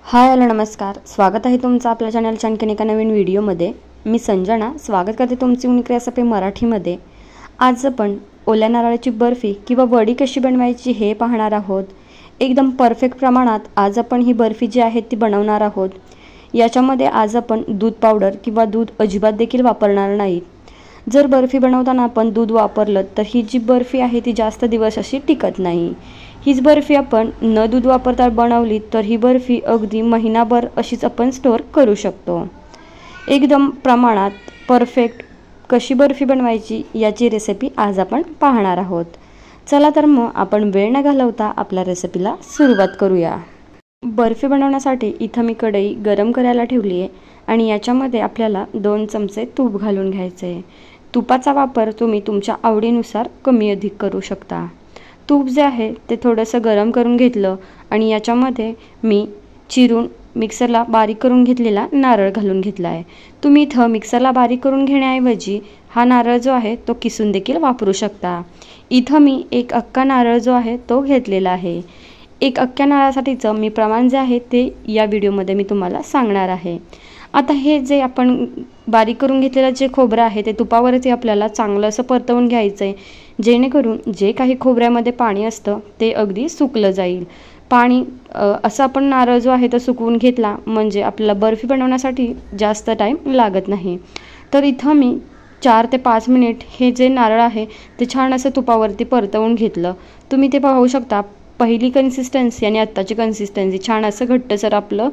Hi hello नमस्कार, स्वागत आहे तुमचं आपल्या चॅनलच्या आणखीन एका नवीन व्हिडिओमध्ये। मी संजना स्वागत करते तुमची युनिक रेसिपी मराठीमध्ये। आज आपण ओल्या नारळाची बर्फी किंवा वडी कशी बनवायची हे पाहणार आहोत। एकदम परफेक्ट प्रमाणात आज आपण ही बर्फी जी आहे ती बनवणार आहोत। याच्यामध्ये आज आपण दूध पावडर किंवा दूध अजिबात देखील वापरणार नाही। जर बर्फी बनवताना आपण दूध वापरलं तर ही जी बर्फी आहे ती जास्त दिवस अशी टिकत नाही। हीच बर्फी आपण न दूध वापरता बनवली तर ही बर्फी अगदी महिनाभर अशीच आपण स्टोर करू शकतो। एकदम प्रमाणात परफेक्ट कशी बर्फी बनवायची याची रेसिपी आज आपण पाहणार आहोत। चला तर मग आपण वेळ न घालवता आपल्या रेसिपीला सुरुवात करूया। बर्फी बनवण्यासाठी इथं मी कढई गरम करायला ठेवली आहे आणि याच्यामध्ये आपल्याला 2 चमचे तूप घालून घ्यायचे आहे। तुपाचा वापर तुम्ही तुमच्या आवडीनुसार कमी अधिक करू शकता। तूप जे आहे ते थोडंसं गरम करून घेतलं आणि याच्यामध्ये मी चिरून मिक्सरला बारीक करून घेतलेला नारळ घालून घेतला आहे। तुम्ही इथं मिक्सरला बारीक करून घेण्याऐवजी हा नारळ जो आहे तो किसून देखील वापरू शकता। इथं मी एक अख्खा नारळ जो आहे तो घेतलेला आहे। एक अख्ख्या नारळासाठीचं मी प्रमाण जे आहे ते या व्हिडिओमध्ये मी तुम्हाला सांगणार आहे। आता हे जे आपण बारीक करून घेतलेलं जे खोबरं आहे ते तुपावरती आपल्याला चांगलं असं परतवून घ्यायचं आहे, जेणेकरून जे काही खोबऱ्यामध्ये पाणी असतं ते अगदी सुकलं जाईल। पाणी असं आपण नारळ जो आहे तो सुकवून घेतला म्हणजे आपल्याला बर्फी बनवण्यासाठी जास्त टाईम लागत नाही। तर इथं मी 4 ते 5 मिनिट हे जे नारळ आहे ते छान असं तुपावरती परतवून घेतलं। तुम्ही ते पाहू शकता, पहिली कन्सिस्टन्सी आणि आत्ताची कन्सिस्टन्सी छान असं घट्टसर आपलं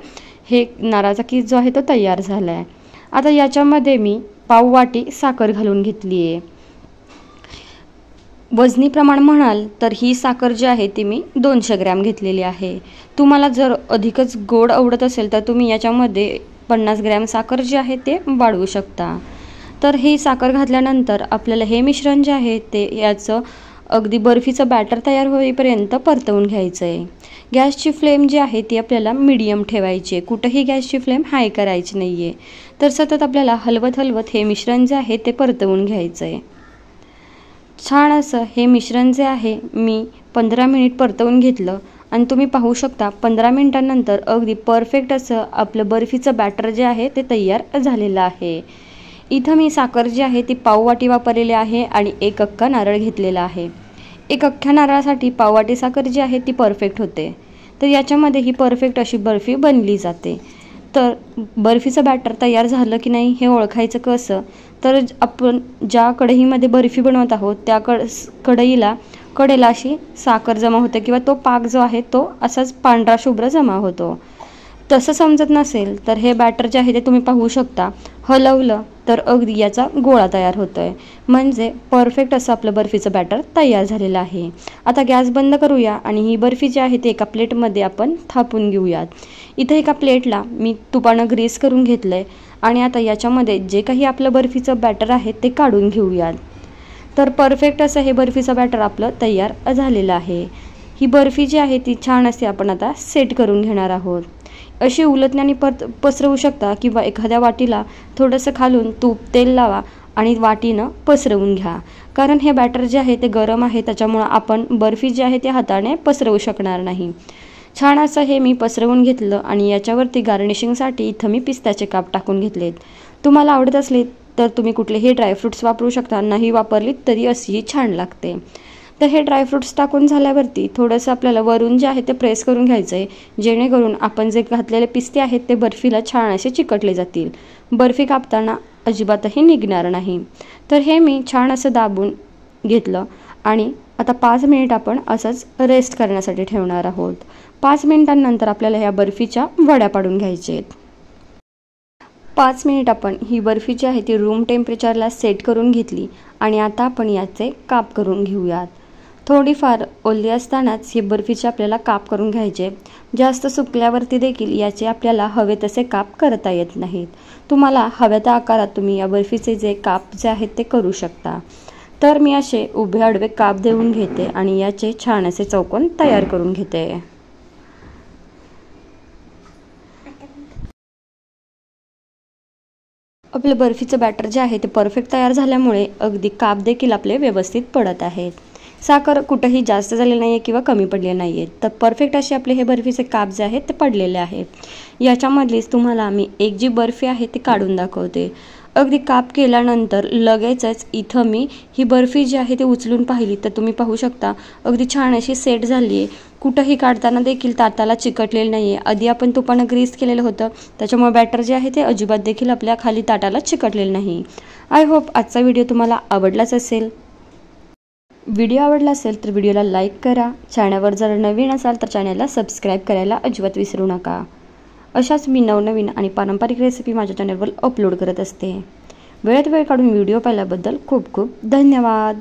हे नारळाचा किस जो आहे तो तयार झाला आहे। आता याच्यामध्ये मी पाव वाटी साखर घालून घेतली आहे। वजनी प्रमाण म्हणाल तर ही साखर जी आहे ती मी 200 ग्रॅम घेतलेली आहे। तुम्हाला जर अधिकच गोड आवडत असेल तर तुम्ही याच्यामध्ये 50 ग्रॅम साखर जी आहे ते वाढवू शकता। तर ही साखर घातल्यानंतर आपल्याला हे मिश्रण जे आहे ते याचं अगदी बर्फीचं बॅटर तयार होईपर्यंत परतवून घ्यायचं आहे। गॅसची फ्लेम जी आहे ती आपल्याला मीडियम ठेवायची आहे, कुठेही गॅसची फ्लेम हाय करायची नाही आहे। तर सतत आपल्याला हलवत हलवत हे मिश्रण जे आहे ते परतवून घ्यायचं आहे। छान असं हे मिश्रण जे आहे मी 15 मिनिट परतवून घेतलं आणि तुम्ही पाहू शकता 15 मिनिटांनंतर अगदी परफेक्ट असं आपलं बर्फीचं बॅटर जे आहे ते तयार झालेलं आहे। इथं मी साखर जी आहे ती पाव वाटी वापरलेली आहे आणि एक अख्खा नारळ घेतलेला आहे। एक अख्ख्या नारळासाठी पाव वाटी साखर जी आहे ती परफेक्ट होते। तर याच्यामध्ये ही परफेक्ट अशी बर्फी बनली जाते। तर बर्फीचं बॅटर तयार झालं की नाही हे ओळखायचं कसं, तर आपण ज्या कढईमध्ये बर्फी बनवत आहोत त्या कढईला अशी साखर जमा होते किंवा तो पाक जो आहे तो असाच पांढरा शुभ्र जमा होतो। तसं समजत नसेल तर हे बॅटर जे आहे ते तुम्ही पाहू शकता, हलवलं तर अगदी याचा गोळा तयार होतोय, म्हणजे परफेक्ट असं आपलं बर्फीचं बॅटर तयार झालेलं आहे। आता गॅस बंद करूया आणि ही बर्फी जी आहे ती एका प्लेटमध्ये आपण थापून घेऊयात। इथं एका प्लेटला मी तुपानं ग्रीस करून घेतलंय आणि आता याच्यामध्ये जे काही आपलं बर्फीचं बॅटर आहे ते काढून घेऊयात। तर परफेक्ट असं हे बर्फीचं बॅटर आपलं तयार झालेलं आहे। ही बर्फी जी आहे ती छान अशी आपण आता सेट करून घेणार आहोत। अशी उलटण्याने पसरवू शकता किंवा एखाद्या वाटीला थोडंसं खालून तूप तेल लावा आणि वाटीनं पसरवून घ्या, कारण हे बॅटर जे आहे ते गरम आहे त्याच्यामुळं आपण बर्फी जी आहे ते हाताने पसरवू शकणार नाही। छान असं हे मी पसरवून घेतलं आणि याच्यावरती गार्निशिंगसाठी इथं मी पिस्त्याचे काप टाकून घेतलेत। तुम्हाला आवडत असले तर तुम्ही कुठलेही ड्रायफ्रूट्स वापरू शकता, नाही वापरलीत तरी अशीही छान लागते। तर हे ड्रायफ्रूट्स टाकून झाल्यावरती थोडंसं आपल्याला वरून जे आहे ते प्रेस करून घ्यायचं आहे, जेणेकरून आपण जे घातलेले पिस्ते आहेत ते बर्फीला छान असे चिकटले जातील, बर्फी कापताना अजिबातही निघणार नाही। तर हे मी छान असं दाबून घेतलं आणि आता 5 मिनिट आपण असंच रेस्ट करण्यासाठी ठेवणार आहोत। 5 मिनिटांनंतर आपल्याला ह्या बर्फीच्या वड्या पाडून घ्यायच्या आहेत। 5 मिनिट आपण ही बर्फी जी आहे ती रूम टेम्परेचरला सेट करून घेतली आणि आता आपण याचे काप करून घेऊयात। थोडीफार ओली असतानाच ही बर्फीचे आपल्याला काप करून घ्यायचे, जास्त सुकल्यावरती देखील याचे आपल्याला हवे तसे काप करता येत नाहीत। तुम्हाला हव्या त्या आकारात तुम्ही या बर्फीचे जे काप जे आहेत ते करू शकता। तर मी असे उभे आडवे काप देऊन घेते आणि याचे छान असे चौकोन तयार करून घेते। आपलं बर्फीचं बॅटर जे आहे ते परफेक्ट तयार झाल्यामुळे अगदी काप देखील आपले व्यवस्थित पडत आहेत। साखर कुठंही जास्त झालेली नाही आहे किंवा कमी पडलेली नाही आहे, तर परफेक्ट असे आपले हे बर्फीचे काप जे आहेत ते पडलेले आहेत. याच्यामधलीच तुम्हाला मी एक जी बर्फी आहे ती काढून दाखवते. अगदी काप केल्यानंतर लगेचच इथं मी ही बर्फी जी आहे ती उचलून पाहिली तर तुम्ही पाहू शकता अगदी छान अशी सेट झाली आहे. कुठंही काढताना देखील ताटाला चिकटलेलं नाही आहे. आधी आपण तुपानं ग्रीस केलेलं होतं, त्याच्यामुळे बॅटर जे आहे ते अजिबात देखील आपल्या खाली ताटाला चिकटलेलं नाही. आय होप आजचा व्हिडिओ तुम्हाला आवडलाच असेल. व्हिडिओ आवडला असेल तर व्हिडिओला लाईक करा. चॅनलवर जर नवीन असाल तर चॅनलला सबस्क्राईब करायला अजिबात विसरू नका. अशाच मी नवनवीन आणि पारंपरिक रेसिपी माझ्या चॅनलवर अपलोड करत असते. वेळेत वेळ काढून व्हिडिओ पाहिल्याबद्दल खूप खूप धन्यवाद.